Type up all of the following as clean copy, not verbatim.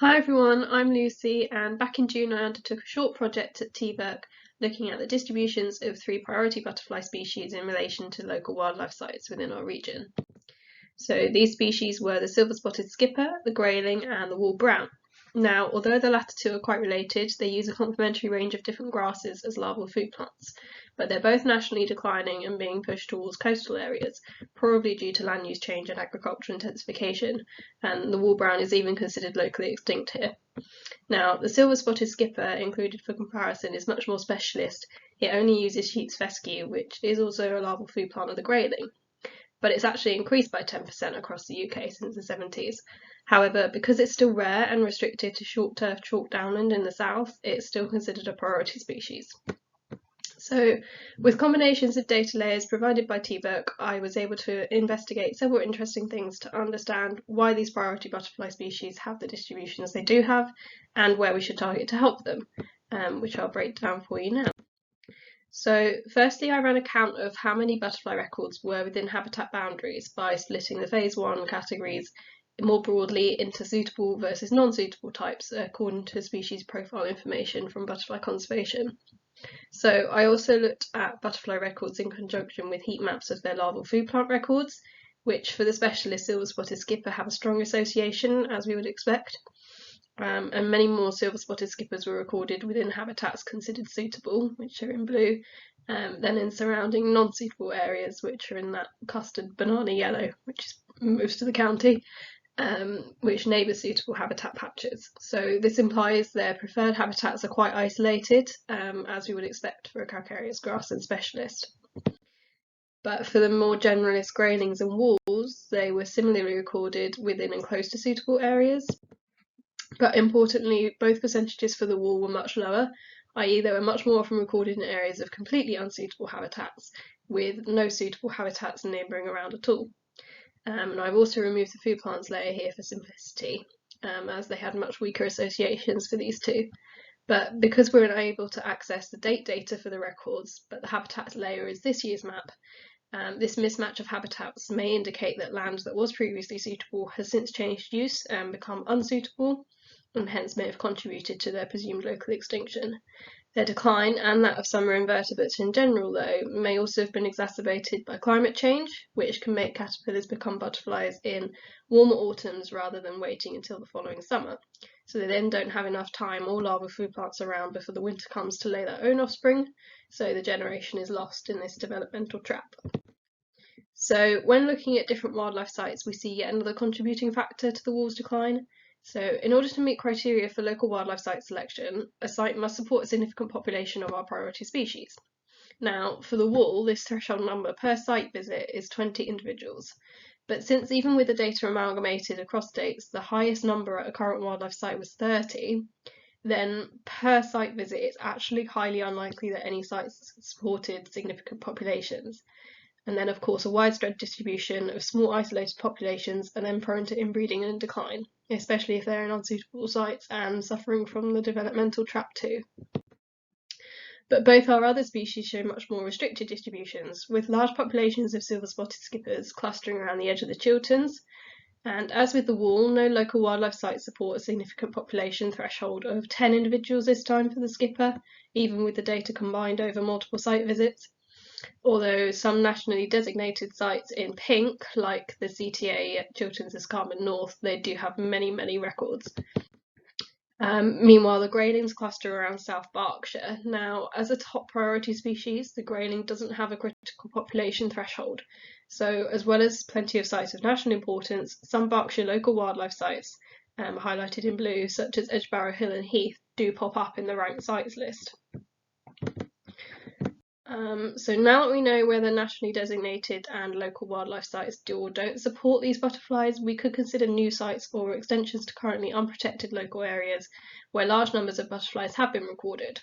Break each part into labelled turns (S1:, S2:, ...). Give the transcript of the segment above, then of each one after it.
S1: Hi everyone, I'm Lucy, and back in June I undertook a short project at TVERC looking at the distributions of 3 priority butterfly species in relation to local wildlife sites within our region. So these species were the silver-spotted skipper, the grayling and the wall brown. Now, although the latter two are quite related, they use a complementary range of different grasses as larval food plants, but they're both nationally declining and being pushed towards coastal areas, probably due to land use change and agricultural intensification, and the wall brown is even considered locally extinct here. Now, the silver-spotted skipper, included for comparison, is much more specialist. It only uses sheep's fescue, which is also a larval food plant of the grayling, but it's actually increased by 10% across the UK since the 70s. However, because it's still rare and restricted to short turf chalk downland in the south, it's still considered a priority species. So, with combinations of data layers provided by TVERC, I was able to investigate several interesting things to understand why these priority butterfly species have the distributions they do have, and where we should target to help them, which I'll break down for you now. So firstly, I ran a count of how many butterfly records were within habitat boundaries by splitting the phase 1 categories more broadly into suitable versus non-suitable types according to species profile information from butterfly conservation. So I also looked at butterfly records in conjunction with heat maps of their larval food plant records, which for the specialist silver-spotted skipper have a strong association, as we would expect. And many more silver-spotted skippers were recorded within habitats considered suitable, which are in blue, than in surrounding non-suitable areas, which are in that custard banana yellow, which is most of the county, which neighbour suitable habitat patches. So this implies their preferred habitats are quite isolated, as we would expect for a calcareous grassland specialist. But for the more generalist graylings and walls, they were similarly recorded within and close to suitable areas. But importantly, both percentages for the wall were much lower, i.e. they were much more often recorded in areas of completely unsuitable habitats, with no suitable habitats neighbouring around at all. And I've also removed the food plants layer here for simplicity, as they had much weaker associations for these two. But because we're unable to access the date data for the records, but the habitats layer is this year's map, this mismatch of habitats may indicate that land that was previously suitable has since changed use and become unsuitable, and hence may have contributed to their presumed local extinction. Their decline, and that of summer invertebrates in general though, may also have been exacerbated by climate change, which can make caterpillars become butterflies in warmer autumns rather than waiting until the following summer. So they then don't have enough time or larval food plants around before the winter comes to lay their own offspring, so the generation is lost in this developmental trap. So when looking at different wildlife sites, we see yet another contributing factor to the wall's decline. So in order to meet criteria for local wildlife site selection, a site must support a significant population of our priority species. Now, for the wall, this threshold number per site visit is 20 individuals. But since even with the data amalgamated across states, the highest number at a current wildlife site was 30, then per site visit it's actually highly unlikely that any sites supported significant populations. And then, of course, a widespread distribution of small isolated populations are then prone to inbreeding and decline, especially if they're in unsuitable sites and suffering from the developmental trap too. But both our other species show much more restricted distributions, with large populations of silver-spotted skippers clustering around the edge of the Chilterns. And as with the wall, no local wildlife sites support a significant population threshold of 10 individuals this time for the skipper, even with the data combined over multiple site visits. Although some nationally designated sites in pink, like the CTA at Chilterns Escarpment North, they do have many, many records. Meanwhile, the graylings cluster around South Berkshire. Now, as a top priority species, the grayling doesn't have a critical population threshold. So, as well as plenty of sites of national importance, some Berkshire local wildlife sites, highlighted in blue, such as Edgebarrow Hill and Heath, do pop up in the ranked sites list. So now that we know whether nationally designated and local wildlife sites do or don't support these butterflies, we could consider new sites or extensions to currently unprotected local areas where large numbers of butterflies have been recorded.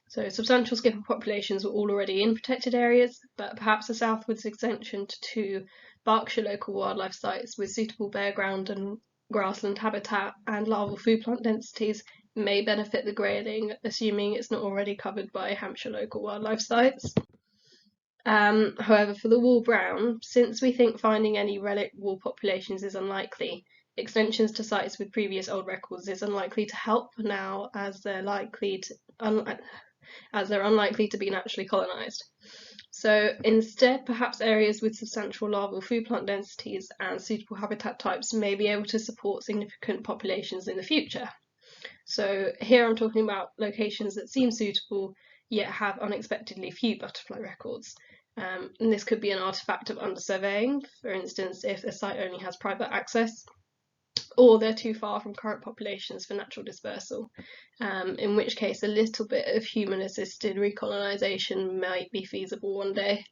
S1: So substantial skipper populations were already in protected areas, but perhaps a southwards extension to Berkshire local wildlife sites with suitable bare ground and grassland habitat and larval food plant densities may benefit the grayling, assuming it's not already covered by Hampshire local wildlife sites. However, for the wall brown, since we think finding any relic wall populations is unlikely, extensions to sites with previous old records is unlikely to help now, as they're unlikely to be naturally colonised. So instead, perhaps areas with substantial larval food plant densities and suitable habitat types may be able to support significant populations in the future. So here I'm talking about locations that seem suitable yet have unexpectedly few butterfly records. And this could be an artifact of undersurveying, for instance, if a site only has private access, or they're too far from current populations for natural dispersal, in which case a little bit of human-assisted recolonisation might be feasible one day.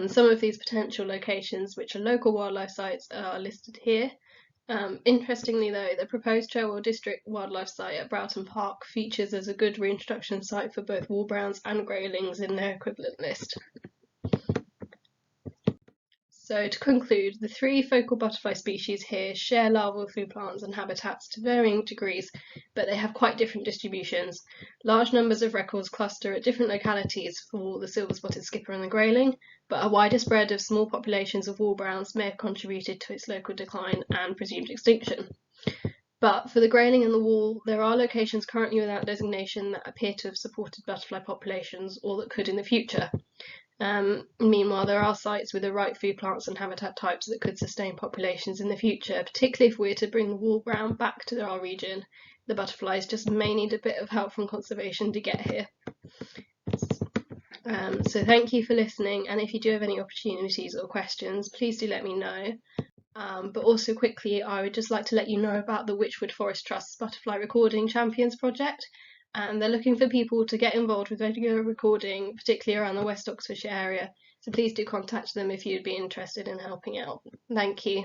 S1: Some of these potential locations, which are local wildlife sites, are listed here. Interestingly though, the proposed Cherwell District Wildlife Site at Broughton Park features as a good reintroduction site for both wall-browns and graylings in their equivalent list. So to conclude, the three focal butterfly species here share larval food plants and habitats to varying degrees, but they have quite different distributions. Large numbers of records cluster at different localities for the silver-spotted skipper and the grayling, but a wider spread of small populations of wall-browns may have contributed to its local decline and presumed extinction. But for the grayling and the wall, there are locations currently without designation that appear to have supported butterfly populations or that could in the future. Meanwhile, there are sites with the right food plants and habitat types that could sustain populations in the future, particularly if we're to bring the wall-brown back to our region. The butterflies just may need a bit of help from conservation to get here. So thank you for listening, and if you do have any opportunities or questions, please do let me know. But also quickly, I would just like to let you know about the Wychwood Forest Trust's Butterfly Recording Champions project. And they're looking for people to get involved with video recording, particularly around the West Oxfordshire area. So please do contact them if you'd be interested in helping out. Thank you.